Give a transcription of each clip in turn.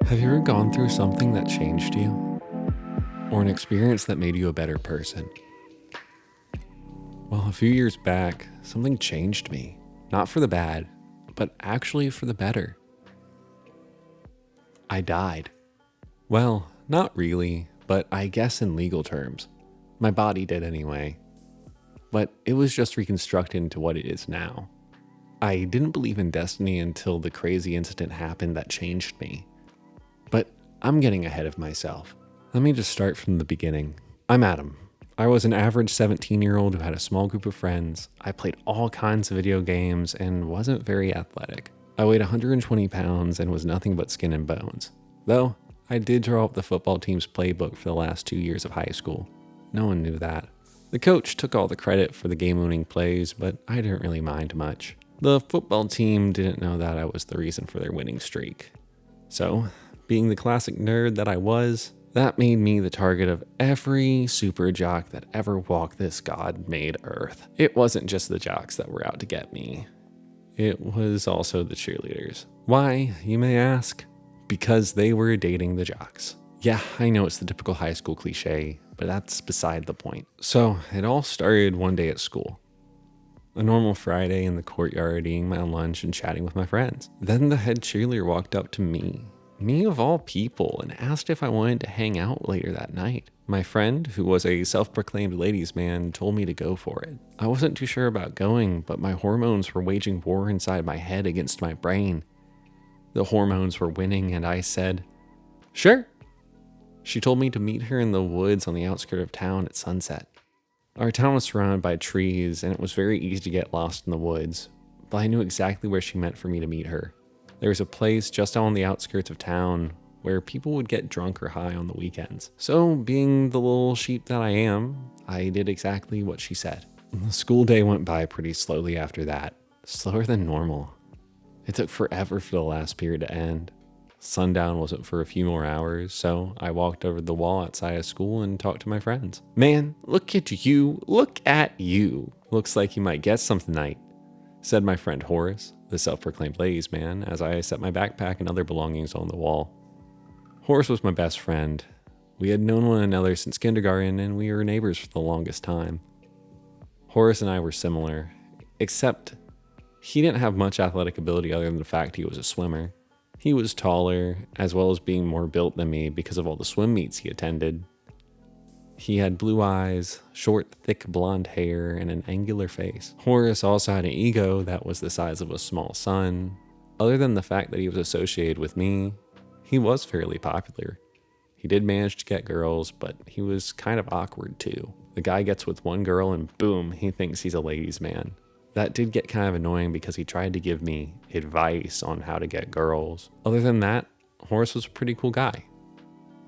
Have you ever gone through something that changed you? Or an experience that made you a better person? Well, a few years back, something changed me. Not for the bad, but actually for the better. I died. Well, not really, but I guess in legal terms. My body did anyway. But it was just reconstructed into what it is now. I didn't believe in destiny until the crazy incident happened that changed me. But I'm getting ahead of myself. Let me just start from the beginning. I'm Adam. I was an average 17-year-old who had a small group of friends. I played all kinds of video games and wasn't very athletic. I weighed 120 pounds and was nothing but skin and bones. Though, I did draw up the football team's playbook for the last 2 years of high school. No one knew that. The coach took all the credit for the game-winning plays, but I didn't really mind much. The football team didn't know that I was the reason for their winning streak. So, being the classic nerd that I was, that made me the target of every super jock that ever walked this God-made earth. It wasn't just the jocks that were out to get me. It was also the cheerleaders. Why, you may ask? Because they were dating the jocks. Yeah, I know it's the typical high school cliche, but that's beside the point. So, it all started one day at school. A normal Friday in the courtyard eating my lunch and chatting with my friends. Then the head cheerleader walked up to me of all people, and asked if I wanted to hang out later that night. My friend, who was a self-proclaimed ladies' man, told me to go for it. I wasn't too sure about going, but my hormones were waging war inside my head against my brain. The hormones were winning, and I said, "Sure." She told me to meet her in the woods on the outskirts of town at sunset. Our town was surrounded by trees, and it was very easy to get lost in the woods, but I knew exactly where she meant for me to meet her. There was a place just on the outskirts of town where people would get drunk or high on the weekends. So, being the little sheep that I am, I did exactly what she said. The school day went by pretty slowly after that, slower than normal. It took forever for the last period to end. Sundown wasn't for a few more hours, so I walked over the wall outside of school and talked to my friends. "Man, look at you, look at you. Looks like you might get something tonight," said my friend Horace, the self-proclaimed ladies' man, as I set my backpack and other belongings on the wall. Horace was my best friend. We had known one another since kindergarten, and we were neighbors for the longest time. Horace and I were similar, except he didn't have much athletic ability other than the fact he was a swimmer. He was taller, as well as being more built than me because of all the swim meets he attended. He had blue eyes, short, thick blonde hair, and an angular face. Horace also had an ego that was the size of a small sun. Other than the fact that he was associated with me, he was fairly popular. He did manage to get girls, but he was kind of awkward too. The guy gets with one girl and boom, he thinks he's a ladies' man. That did get kind of annoying because he tried to give me advice on how to get girls. Other than that, Horace was a pretty cool guy.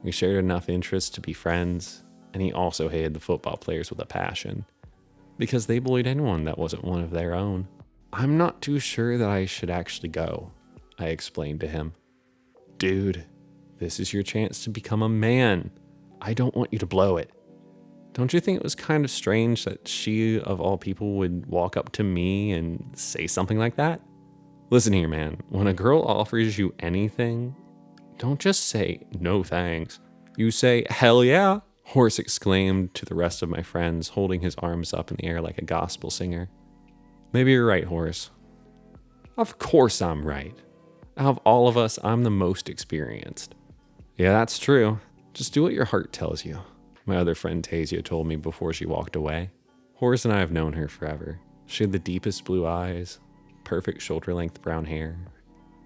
We shared enough interests to be friends, and he also hated the football players with a passion, because they bullied anyone that wasn't one of their own. "I'm not too sure that I should actually go," I explained to him. "Dude, this is your chance to become a man. I don't want you to blow it." Don't you think it was kind of strange that she, of all people, would walk up to me and say something like that? Listen here, man. When a girl offers you anything, don't just say, "No thanks." You say, "Hell yeah," Horace exclaimed to the rest of my friends, holding his arms up in the air like a gospel singer. "Maybe you're right, Horace." "Of course I'm right. Out of all of us, I'm the most experienced." "Yeah, that's true. Just do what your heart tells you," my other friend Tasia told me before she walked away. Horace and I have known her forever. She had the deepest blue eyes, perfect shoulder-length brown hair,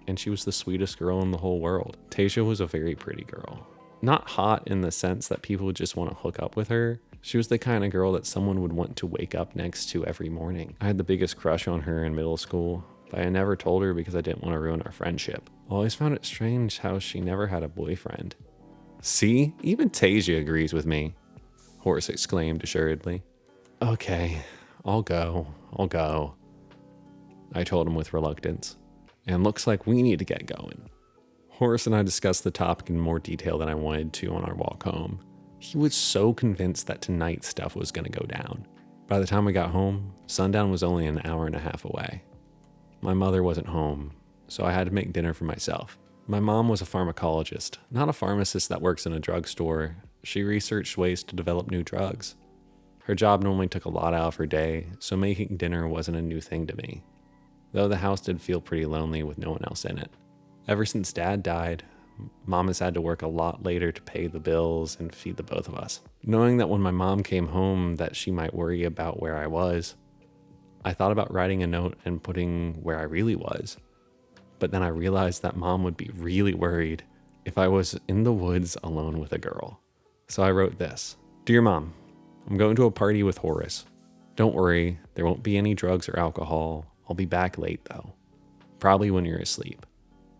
and she was the sweetest girl in the whole world. Tasia was a very pretty girl. Not hot in the sense that people would just want to hook up with her. She was the kind of girl that someone would want to wake up next to every morning. I had the biggest crush on her in middle school, but I never told her because I didn't want to ruin our friendship. I always found it strange how she never had a boyfriend. "See, even Tasia agrees with me," Horace exclaimed assuredly. "Okay, I'll go. I told him with reluctance. "And looks like we need to get going." Horace and I discussed the topic in more detail than I wanted to on our walk home. He was so convinced that tonight's stuff was going to go down. By the time we got home, sundown was only an hour and a half away. My mother wasn't home, so I had to make dinner for myself. My mom was a pharmacologist, not a pharmacist that works in a drugstore. She researched ways to develop new drugs. Her job normally took a lot out of her day, so making dinner wasn't a new thing to me, though the house did feel pretty lonely with no one else in it. Ever since Dad died, Mom has had to work a lot later to pay the bills and feed the both of us. Knowing that when my mom came home that she might worry about where I was, I thought about writing a note and putting where I really was. But then I realized that Mom would be really worried if I was in the woods alone with a girl. So I wrote this. Dear Mom, I'm going to a party with Horace. Don't worry, there won't be any drugs or alcohol. I'll be back late though. Probably when you're asleep.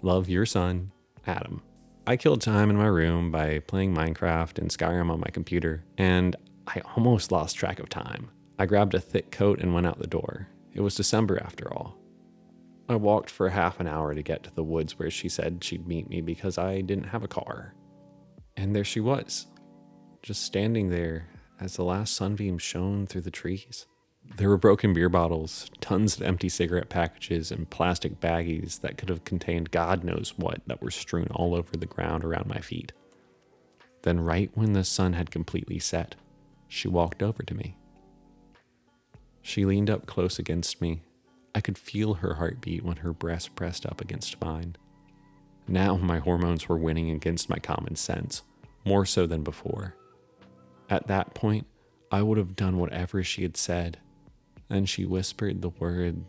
Love, your son, Adam. I killed time in my room by playing Minecraft and Skyrim on my computer, and I almost lost track of time. I grabbed a thick coat and went out the door. It was December after all. I walked for half an hour to get to the woods where she said she'd meet me because I didn't have a car. And there she was, just standing there as the last sunbeam shone through the trees. There were broken beer bottles, tons of empty cigarette packages, and plastic baggies that could have contained God knows what that were strewn all over the ground around my feet. Then right when the sun had completely set, she walked over to me. She leaned up close against me. I could feel her heartbeat when her breast pressed up against mine. Now my hormones were winning against my common sense, more so than before. At that point, I would have done whatever she had said. And she whispered the word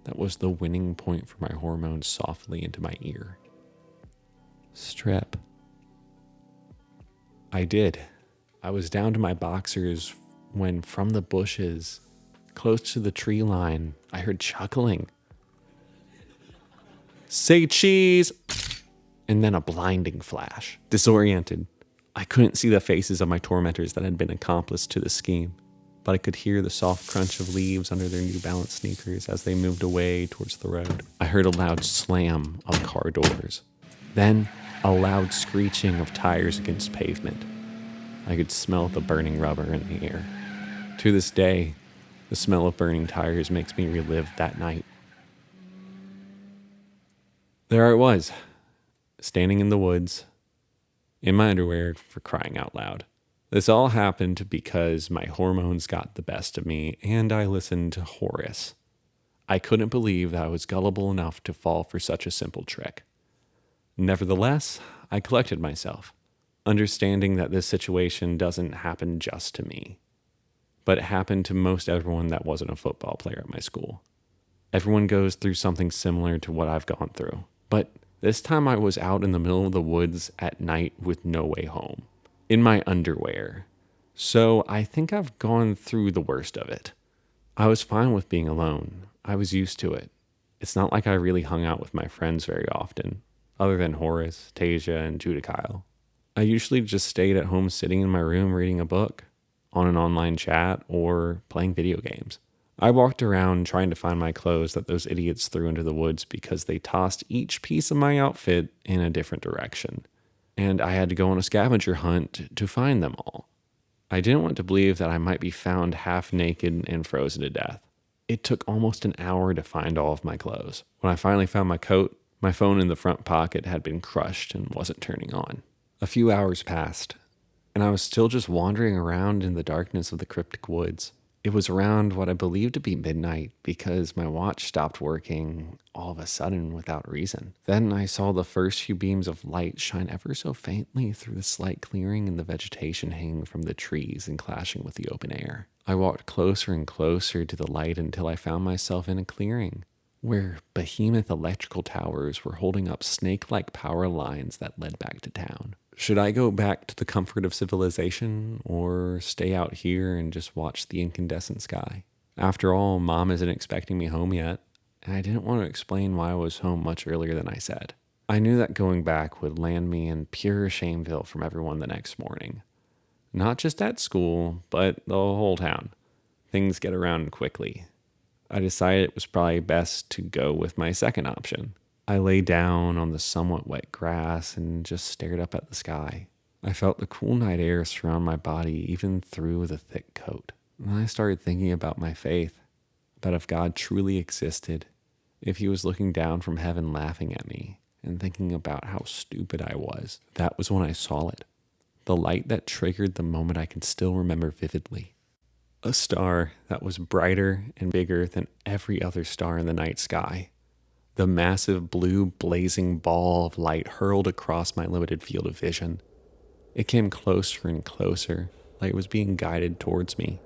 that was the winning point for my hormones softly into my ear. Strip. I did. I was down to my boxers when from the bushes, close to the tree line, I heard chuckling. Say cheese! And then a blinding flash. Disoriented, I couldn't see the faces of my tormentors that had been accomplices to the scheme, but I could hear the soft crunch of leaves under their New Balance sneakers as they moved away towards the road. I heard a loud slam of car doors, then a loud screeching of tires against pavement. I could smell the burning rubber in the air. To this day, the smell of burning tires makes me relive that night. There I was, standing in the woods, in my underwear, for crying out loud. This all happened because my hormones got the best of me and I listened to Horace. I couldn't believe that I was gullible enough to fall for such a simple trick. Nevertheless, I collected myself, understanding that this situation doesn't happen just to me, but it happened to most everyone that wasn't a football player at my school. Everyone goes through something similar to what I've gone through, but this time I was out in the middle of the woods at night with no way home, in my underwear. So I think I've gone through the worst of it. I was fine with being alone. I was used to it. It's not like I really hung out with my friends very often, other than Horace, Tasia, and Judah Kyle. I usually just stayed at home sitting in my room reading a book, on an online chat, or playing video games. I walked around trying to find my clothes that those idiots threw into the woods because they tossed each piece of my outfit in a different direction, and I had to go on a scavenger hunt to find them all. I didn't want to believe that I might be found half naked and frozen to death. It took almost an hour to find all of my clothes. When I finally found my coat, my phone in the front pocket had been crushed and wasn't turning on. A few hours passed, and I was still just wandering around in the darkness of the cryptic woods. It was around what I believed to be midnight because my watch stopped working all of a sudden without reason. Then I saw the first few beams of light shine ever so faintly through the slight clearing in the vegetation hanging from the trees and clashing with the open air. I walked closer and closer to the light until I found myself in a clearing where behemoth electrical towers were holding up snake-like power lines that led back to town. Should I go back to the comfort of civilization or stay out here and just watch the incandescent sky? After all, Mom isn't expecting me home yet, and I didn't want to explain why I was home much earlier than I said. I knew that going back would land me in pure Shameville from everyone the next morning. Not just at school, but the whole town. Things get around quickly. I decided it was probably best to go with my second option. I lay down on the somewhat wet grass and just stared up at the sky. I felt the cool night air surround my body even through the thick coat. And I started thinking about my faith, about if God truly existed, if he was looking down from heaven laughing at me, and thinking about how stupid I was. That was when I saw it. The light that triggered the moment I can still remember vividly. A star that was brighter and bigger than every other star in the night sky. The massive blue blazing ball of light hurled across my limited field of vision. It came closer and closer, like it was being guided towards me,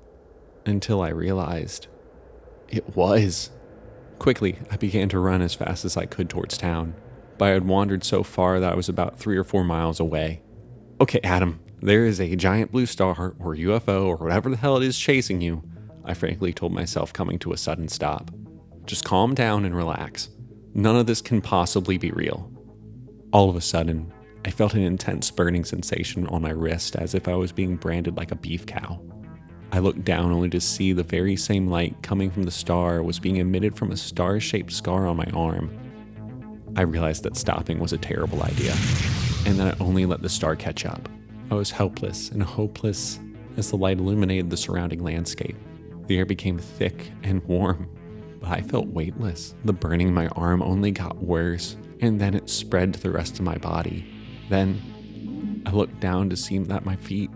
until I realized it was. Quickly, I began to run as fast as I could towards town, but I had wandered so far that I was about 3 or 4 miles away. Okay, Adam, there is a giant blue star or UFO or whatever the hell it is chasing you, I frankly told myself, coming to a sudden stop. Just calm down and relax. None of this can possibly be real. All of a sudden, I felt an intense burning sensation on my wrist as if I was being branded like a beef cow. I looked down only to see the very same light coming from the star was being emitted from a star-shaped scar on my arm. I realized that stopping was a terrible idea, and that I only let the star catch up. I was helpless and hopeless as the light illuminated the surrounding landscape. The air became thick and warm, but I felt weightless. The burning in my arm only got worse, and then it spread to the rest of my body. Then I looked down to see that my feet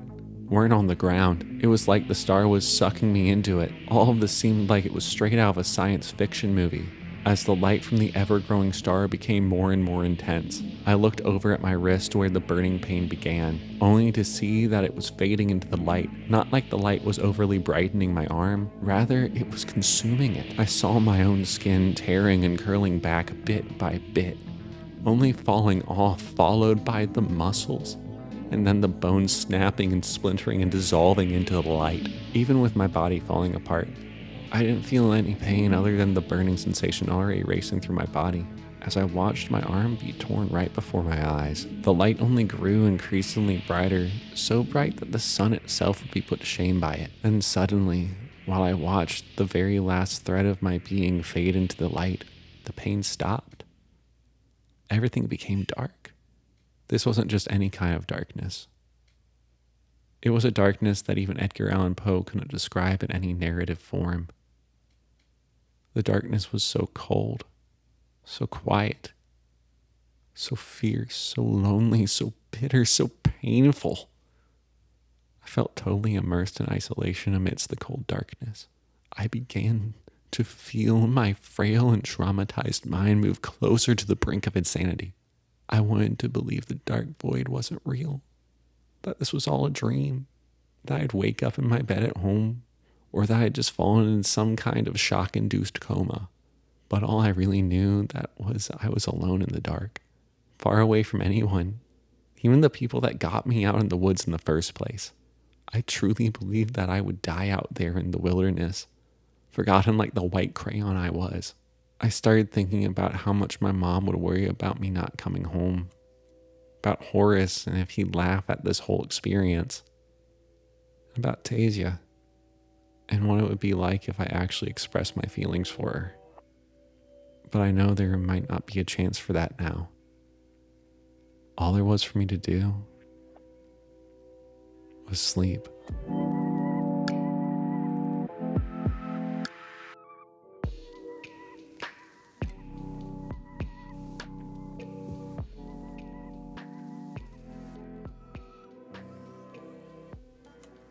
weren't on the ground. It was like the star was sucking me into it. All of this seemed like it was straight out of a science fiction movie. As the light from the ever-growing star became more and more intense, I looked over at my wrist where the burning pain began, only to see that it was fading into the light. Not like the light was overly brightening my arm, rather it was consuming it. I saw my own skin tearing and curling back bit by bit, only falling off, followed by the muscles, and then the bones snapping and splintering and dissolving into the light. Even with my body falling apart, I didn't feel any pain other than the burning sensation already racing through my body as I watched my arm be torn right before my eyes. The light only grew increasingly brighter, so bright that the sun itself would be put to shame by it. Then suddenly, while I watched the very last thread of my being fade into the light, the pain stopped. Everything became dark. This wasn't just any kind of darkness. It was a darkness that even Edgar Allan Poe couldn't describe in any narrative form. The darkness was so cold, so quiet, so fierce, so lonely, so bitter, so painful. I felt totally immersed in isolation amidst the cold darkness. I began to feel my frail and traumatized mind move closer to the brink of insanity. I wanted to believe the dark void wasn't real, that this was all a dream, that I'd wake up in my bed at home, or that I'd just fallen in some kind of shock-induced coma. But all I really knew that was I was alone in the dark, far away from anyone, even the people that got me out in the woods in the first place. I truly believed that I would die out there in the wilderness, forgotten like the white crayon I was. I started thinking about how much my mom would worry about me not coming home, about Horace and if he'd laugh at this whole experience, about Tasia, and what it would be like if I actually expressed my feelings for her. But I know there might not be a chance for that now. All there was for me to do was sleep.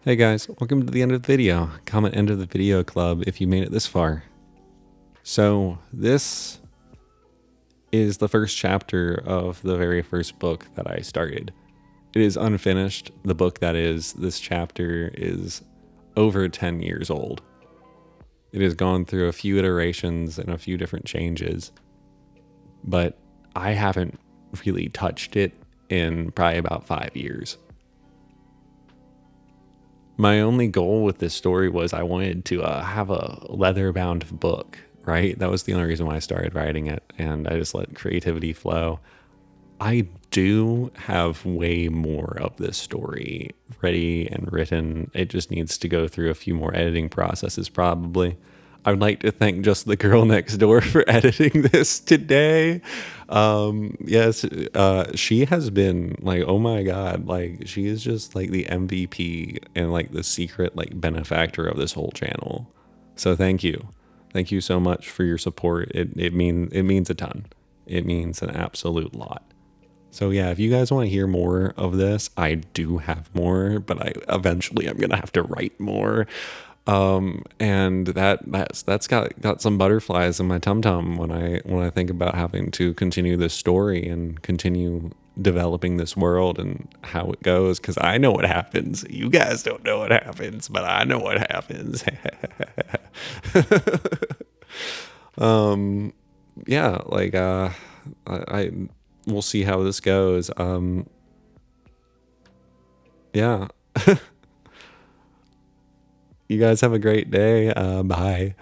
Hey guys, welcome to the end of the video. Comment end of the video club if you made it this far. So this is the first chapter of the very first book that I started. It is unfinished. The book that is, this chapter is over 10 years old. It has gone through a few iterations and a few different changes, but I haven't really touched it in probably about 5 years. My only goal with this story was I wanted to have a leather-bound book, right? That was the only reason why I started writing it, and I just let creativity flow. I do have way more of this story ready and written. It just needs to go through a few more editing processes, probably. I would like to thank Just the Girl Next Door for editing this today. Yes, she has been like, oh my God, like she is just like the MVP and like the secret like benefactor of this whole channel. So thank you. Thank you so much for your support. It means a ton. it means an absolute lot. So yeah, if you guys want to hear more of this, I do have more, but I'm gonna have to write more. And that's got some butterflies in my tum tum when I think about having to continue this story and continue developing this world and how it goes, because I know what happens. You guys don't know what happens, but I know what happens. Yeah, like I we'll see how this goes. Yeah. You guys have a great day. Bye.